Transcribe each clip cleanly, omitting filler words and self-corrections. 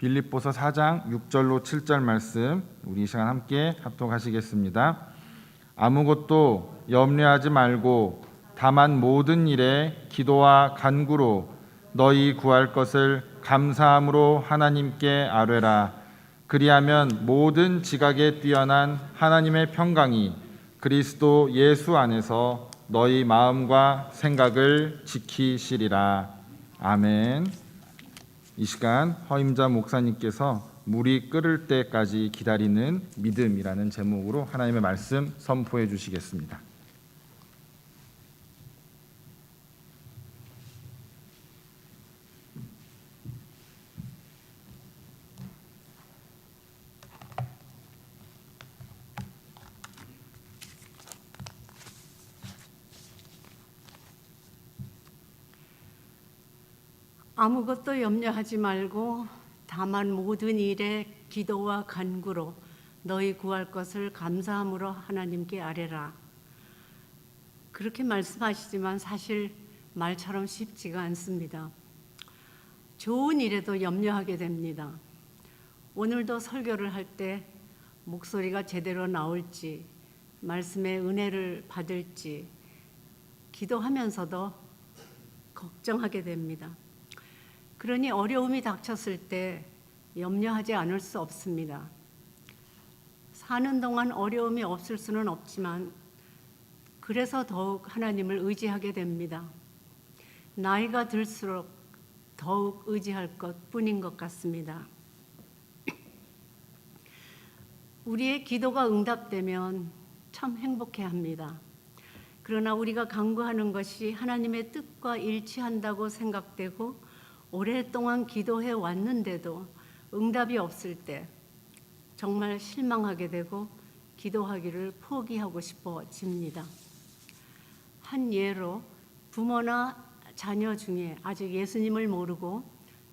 빌립보서 4장 6절로 7절 말씀 우리 이 시간 함께 합독하시겠습니다. 아무것도 염려하지 말고 다만 모든 일에 기도와 간구로 너희 구할 것을 감사함으로 하나님께 아뢰라. 그리하면 모든 지각에 뛰어난 하나님의 평강이 그리스도 예수 안에서 너희 마음과 생각을 지키시리라. 아멘. 이 시간 허임자 목사님께서 물이 끓을 때까지 기다리는 믿음이라는 제목으로 하나님의 말씀 선포해 주시겠습니다. 아무것도 염려하지 말고 다만 모든 일에 기도와 간구로 너희 구할 것을 감사함으로 하나님께 아뢰라. 그렇게 말씀하시지만 사실 말처럼 쉽지가 않습니다. 좋은 일에도 염려하게 됩니다. 오늘도 설교를 할 때 목소리가 제대로 나올지, 말씀의 은혜를 받을지 기도하면서도 걱정하게 됩니다. 그러니 어려움이 닥쳤을 때 염려하지 않을 수 없습니다. 사는 동안 어려움이 없을 수는 없지만 그래서 더욱 하나님을 의지하게 됩니다. 나이가 들수록 더욱 의지할 것뿐인 것 같습니다. 우리의 기도가 응답되면 참 행복해합니다. 그러나 우리가 간구하는 것이 하나님의 뜻과 일치한다고 생각되고 오랫동안 기도해 왔는데도 응답이 없을 때 정말 실망하게 되고 기도하기를 포기하고 싶어집니다. 한 예로 부모나 자녀 중에 아직 예수님을 모르고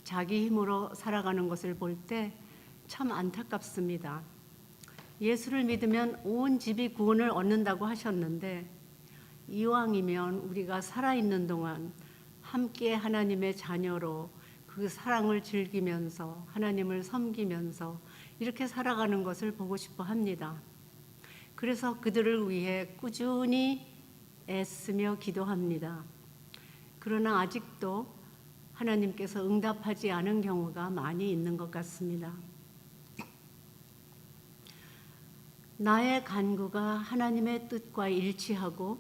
자기 힘으로 살아가는 것을 볼 때 참 안타깝습니다. 예수를 믿으면 온 집이 구원을 얻는다고 하셨는데 이왕이면 우리가 살아있는 동안 함께 하나님의 자녀로 그 사랑을 즐기면서 하나님을 섬기면서 이렇게 살아가는 것을 보고 싶어 합니다. 그래서 그들을 위해 꾸준히 애쓰며 기도합니다. 그러나 아직도 하나님께서 응답하지 않은 경우가 많이 있는 것 같습니다. 나의 간구가 하나님의 뜻과 일치하고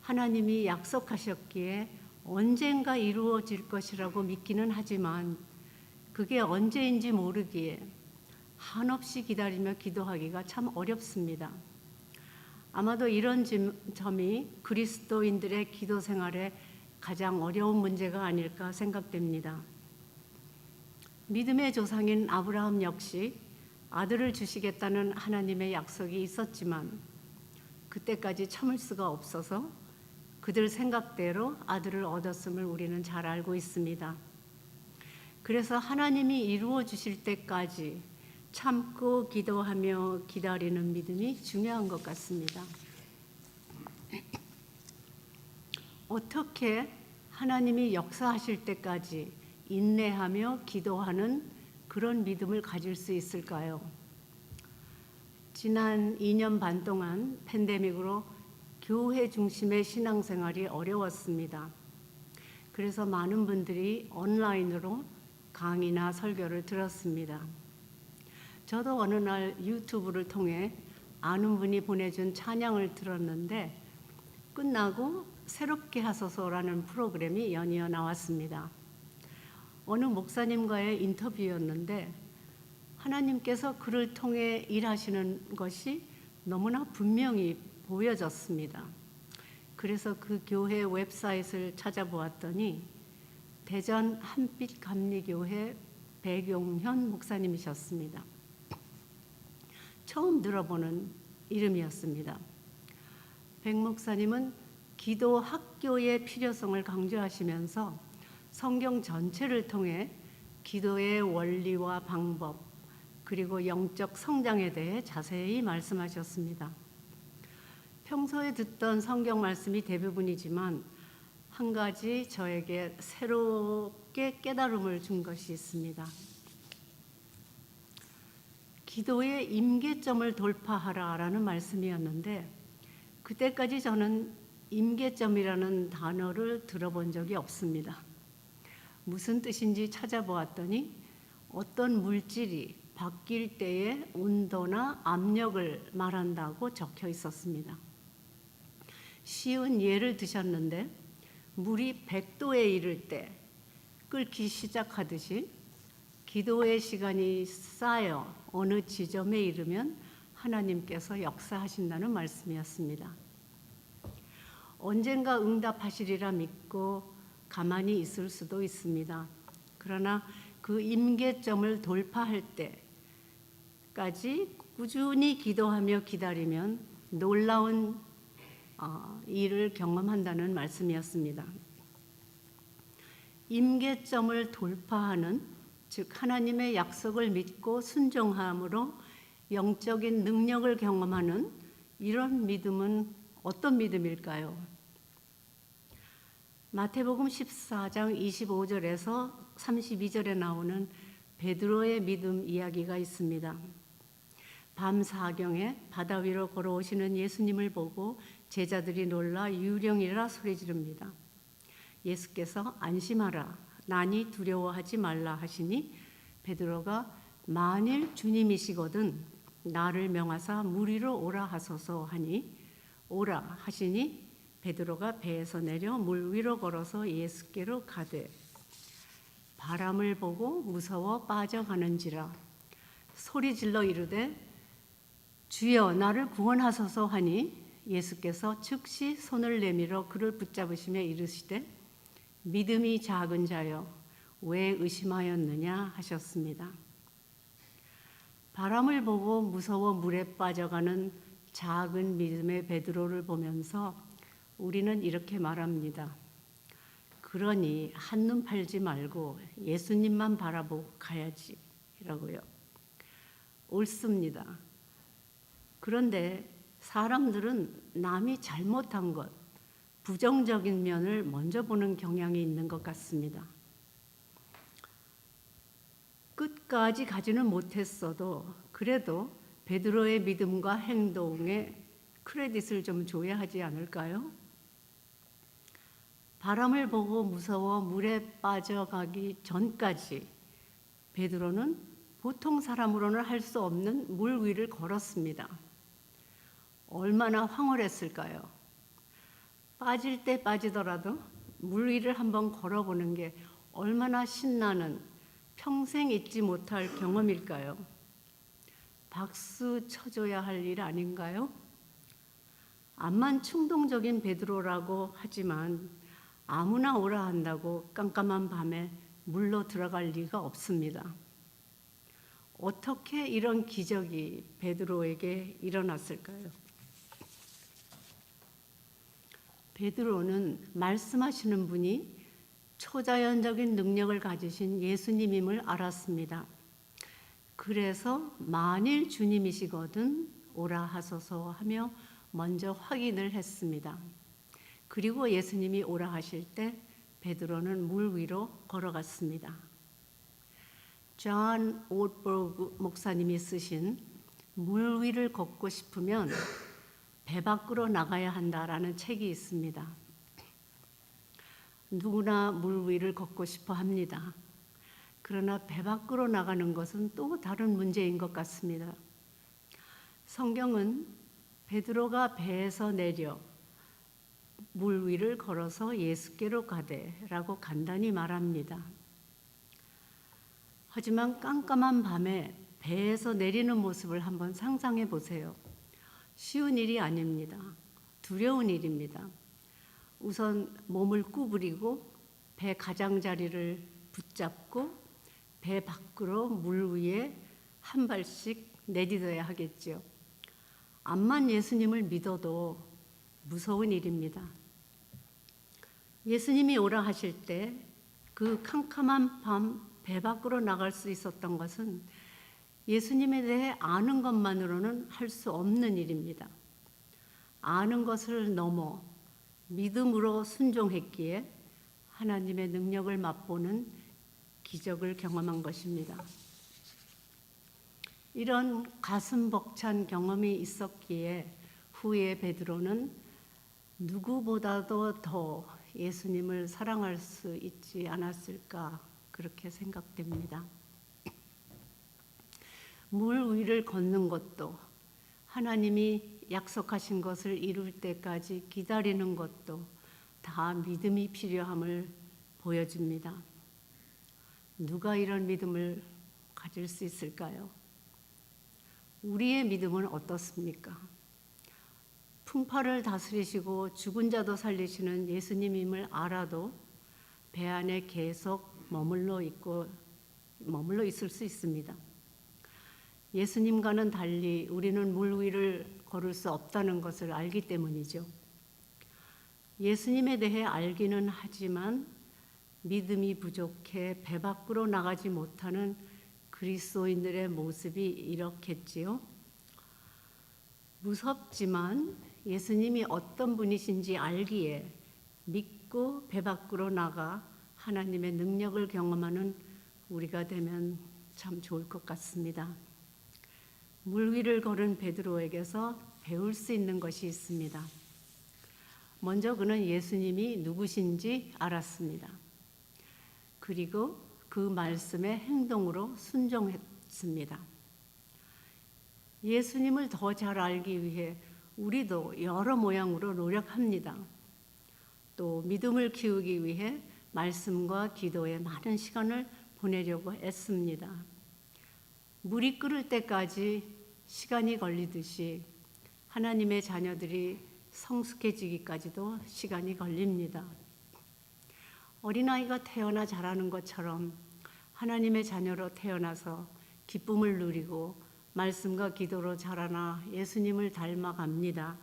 하나님이 약속하셨기에 언젠가 이루어질 것이라고 믿기는 하지만 그게 언제인지 모르기에 한없이 기다리며 기도하기가 참 어렵습니다. 아마도 이런 점이 그리스도인들의 기도 생활에 가장 어려운 문제가 아닐까 생각됩니다. 믿음의 조상인 아브라함 역시 아들을 주시겠다는 하나님의 약속이 있었지만 그때까지 참을 수가 없어서 그들 생각대로 아들을 얻었음을 우리는 잘 알고 있습니다. 그래서 하나님이 이루어 주실 때까지 참고 기도하며 기다리는 믿음이 중요한 것 같습니다. 어떻게 하나님이 역사하실 때까지 인내하며 기도하는 그런 믿음을 가질 수 있을까요? 지난 2년 반 동안 팬데믹으로 교회 중심의 신앙생활이 어려웠습니다. 그래서 많은 분들이 온라인으로 강의나 설교를 들었습니다. 저도 어느 날 유튜브를 통해 아는 분이 보내준 찬양을 들었는데 끝나고 새롭게 하소서라는 프로그램이 연이어 나왔습니다. 어느 목사님과의 인터뷰였는데 하나님께서 그를 통해 일하시는 것이 너무나 분명히 보여졌습니다. 그래서 그 교회 웹사이트를 찾아보았더니 대전 한빛 감리교회 백용현 목사님이셨습니다. 처음 들어보는 이름이었습니다. 백 목사님은 기도 학교의 필요성을 강조하시면서 성경 전체를 통해 기도의 원리와 방법 그리고 영적 성장에 대해 자세히 말씀하셨습니다. 평소에 듣던 성경 말씀이 대부분이지만 한 가지 저에게 새롭게 깨달음을 준 것이 있습니다. 기도의 임계점을 돌파하라라는 말씀이었는데 그때까지 저는 임계점이라는 단어를 들어본 적이 없습니다. 무슨 뜻인지 찾아보았더니 어떤 물질이 바뀔 때의 온도나 압력을 말한다고 적혀 있었습니다. 쉬운 예를 드셨는데 물이 100도에 이를 때 끓기 시작하듯이 기도의 시간이 쌓여 어느 지점에 이르면 하나님께서 역사하신다는 말씀이었습니다. 언젠가 응답하시리라 믿고 가만히 있을 수도 있습니다. 그러나 그 임계점을 돌파할 때까지 꾸준히 기도하며 기다리면 놀라운 일을 경험한다는 말씀이었습니다. 임계점을 돌파하는, 즉 하나님의 약속을 믿고 순종함으로 영적인 능력을 경험하는 이런 믿음은 어떤 믿음일까요? 마태복음 14장 25절에서 32절에 나오는 베드로의 믿음 이야기가 있습니다. 밤 사경에 바다 위로 걸어오시는 예수님을 보고 제자들이 놀라 유령이라 소리 지릅니다. 예수께서 안심하라, 나니 두려워하지 말라 하시니 베드로가 만일 주님이시거든 나를 명하사 물 위로 오라 하소서 하니 오라 하시니 베드로가 배에서 내려 물 위로 걸어서 예수께로 가되 바람을 보고 무서워 빠져가는지라 소리질러 이르되 주여 나를 구원하소서 하니 예수께서 즉시 손을 내밀어 그를 붙잡으시며 이르시되 믿음이 작은 자여 왜 의심하였느냐 하셨습니다. 바람을 보고 무서워 물에 빠져가는 작은 믿음의 베드로를 보면서 우리는 이렇게 말합니다. 그러니 한눈 팔지 말고 예수님만 바라보고 가야지 라고요. 옳습니다. 그런데 사람들은 남이 잘못한 것, 부정적인 면을 먼저 보는 경향이 있는 것 같습니다. 끝까지 가지는 못했어도 그래도 베드로의 믿음과 행동에 크레딧을 좀 줘야 하지 않을까요? 바람을 보고 무서워 물에 빠져가기 전까지 베드로는 보통 사람으로는 할 수 없는 물 위를 걸었습니다. 얼마나 황홀했을까요? 빠질 때 빠지더라도 물 위를 한번 걸어보는 게 얼마나 신나는 평생 잊지 못할 경험일까요? 박수 쳐줘야 할 일 아닌가요? 암만 충동적인 베드로라고 하지만 아무나 오라 한다고 깜깜한 밤에 물로 들어갈 리가 없습니다. 어떻게 이런 기적이 베드로에게 일어났을까요? 베드로는 말씀하시는 분이 초자연적인 능력을 가지신 예수님임을 알았습니다. 그래서 만일 주님이시거든 오라 하소서 하며 먼저 확인을 했습니다. 그리고 예수님이 오라 하실 때 베드로는 물 위로 걸어갔습니다. 존 오트버그 목사님이 쓰신 물 위를 걷고 싶으면 배 밖으로 나가야 한다라는 책이 있습니다. 누구나 물 위를 걷고 싶어 합니다. 그러나 배 밖으로 나가는 것은 또 다른 문제인 것 같습니다. 성경은 베드로가 배에서 내려 물 위를 걸어서 예수께로 가되라고 간단히 말합니다. 하지만 깜깜한 밤에 배에서 내리는 모습을 한번 상상해 보세요. 쉬운 일이 아닙니다. 두려운 일입니다. 우선 몸을 구부리고 배 가장자리를 붙잡고 배 밖으로 물 위에 한 발씩 내딛어야 하겠지요. 암만 예수님을 믿어도 무서운 일입니다. 예수님이 오라 하실 때 그 캄캄한 밤 배 밖으로 나갈 수 있었던 것은 예수님에 대해 아는 것만으로는 할 수 없는 일입니다. 아는 것을 넘어 믿음으로 순종했기에 하나님의 능력을 맛보는 기적을 경험한 것입니다. 이런 가슴 벅찬 경험이 있었기에 후에 베드로는 누구보다도 더 예수님을 사랑할 수 있지 않았을까 그렇게 생각됩니다. 물 위를 걷는 것도 하나님이 약속하신 것을 이룰 때까지 기다리는 것도 다 믿음이 필요함을 보여줍니다. 누가 이런 믿음을 가질 수 있을까요? 우리의 믿음은 어떻습니까? 풍파를 다스리시고 죽은 자도 살리시는 예수님임을 알아도 배 안에 계속 머물러 있을 수 있습니다. 예수님과는 달리 우리는 물 위를 걸을 수 없다는 것을 알기 때문이죠. 예수님에 대해 알기는 하지만 믿음이 부족해 배 밖으로 나가지 못하는 그리스도인들의 모습이 이렇겠지요. 무섭지만 예수님이 어떤 분이신지 알기에 믿고 배 밖으로 나가 하나님의 능력을 경험하는 우리가 되면 참 좋을 것 같습니다. 물 위를 걸은 베드로에게서 배울 수 있는 것이 있습니다. 먼저 그는 예수님이 누구신지 알았습니다. 그리고 그 말씀의 행동으로 순종했습니다. 예수님을 더 잘 알기 위해 우리도 여러 모양으로 노력합니다. 또 믿음을 키우기 위해 말씀과 기도에 많은 시간을 보내려고 애씁니다. 물이 끓을 때까지 시간이 걸리듯이 하나님의 자녀들이 성숙해지기까지도 시간이 걸립니다. 어린아이가 태어나 자라는 것처럼 하나님의 자녀로 태어나서 기쁨을 누리고 말씀과 기도로 자라나 예수님을 닮아갑니다.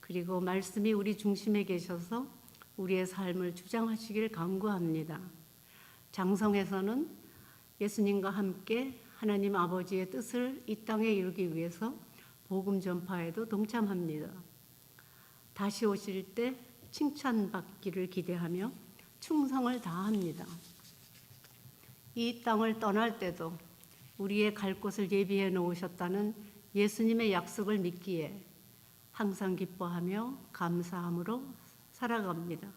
그리고 말씀이 우리 중심에 계셔서 우리의 삶을 주장하시길 간구합니다. 장성에서는 예수님과 함께 하나님 아버지의 뜻을 이 땅에 이루기 위해서 복음 전파에도 동참합니다. 다시 오실 때 칭찬받기를 기대하며 충성을 다합니다. 이 땅을 떠날 때도 우리의 갈 곳을 예비해 놓으셨다는 예수님의 약속을 믿기에 항상 기뻐하며 감사함으로 살아갑니다.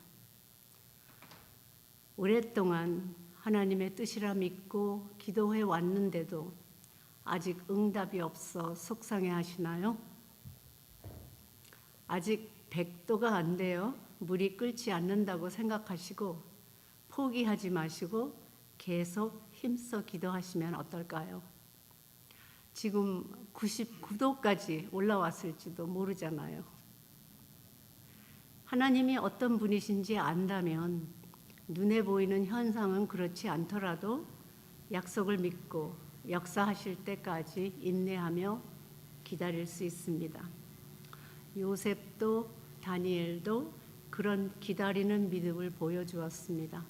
오랫동안 하나님의 뜻이라 믿고 기도해 왔는데도 아직 응답이 없어 속상해 하시나요? 아직 100도가 안 돼요. 물이 끓지 않는다고 생각하시고 포기하지 마시고 계속 힘써 기도하시면 어떨까요? 지금 99도까지 올라왔을지도 모르잖아요. 하나님이 어떤 분이신지 안다면 눈에 보이는 현상은 그렇지 않더라도 약속을 믿고 역사하실 때까지 인내하며 기다릴 수 있습니다. 요셉도 다니엘도 그런 기다리는 믿음을 보여주었습니다.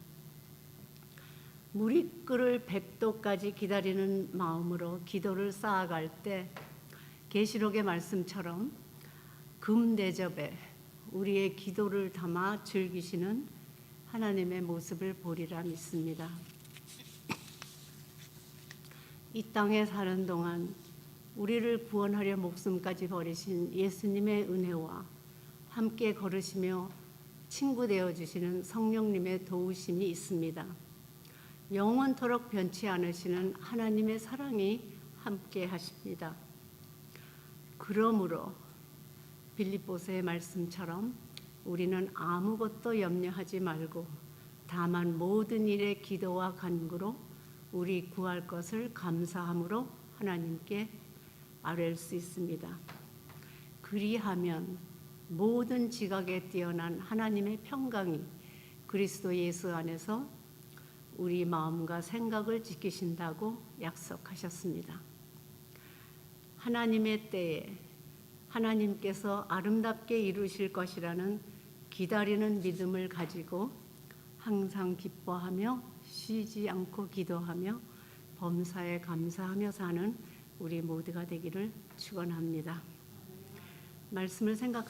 물이 끓을 100도까지 기다리는 마음으로 기도를 쌓아갈 때 계시록의 말씀처럼 금대접에 우리의 기도를 담아 즐기시는 하나님의 모습을 보리라 믿습니다. 이 땅에 사는 동안 우리를 구원하려 목숨까지 버리신 예수님의 은혜와 함께 걸으시며 친구 되어주시는 성령님의 도우심이 있습니다. 영원토록 변치 않으시는 하나님의 사랑이 함께 하십니다. 그러므로 빌립보서의 말씀처럼 우리는 아무것도 염려하지 말고 다만 모든 일에 기도와 간구로 우리 구할 것을 감사함으로 하나님께 아뢰일 수 있습니다. 그리하면 모든 지각에 뛰어난 하나님의 평강이 그리스도 예수 안에서 우리 마음과 생각을 지키신다고 약속하셨습니다. 하나님의 때에 하나님께서 아름답게 이루실 것이라는 기다리는 믿음을 가지고 항상 기뻐하며 쉬지 않고 기도하며 범사에 감사하며 사는 우리 모두가 되기를 축원합니다. 말씀을 생각하시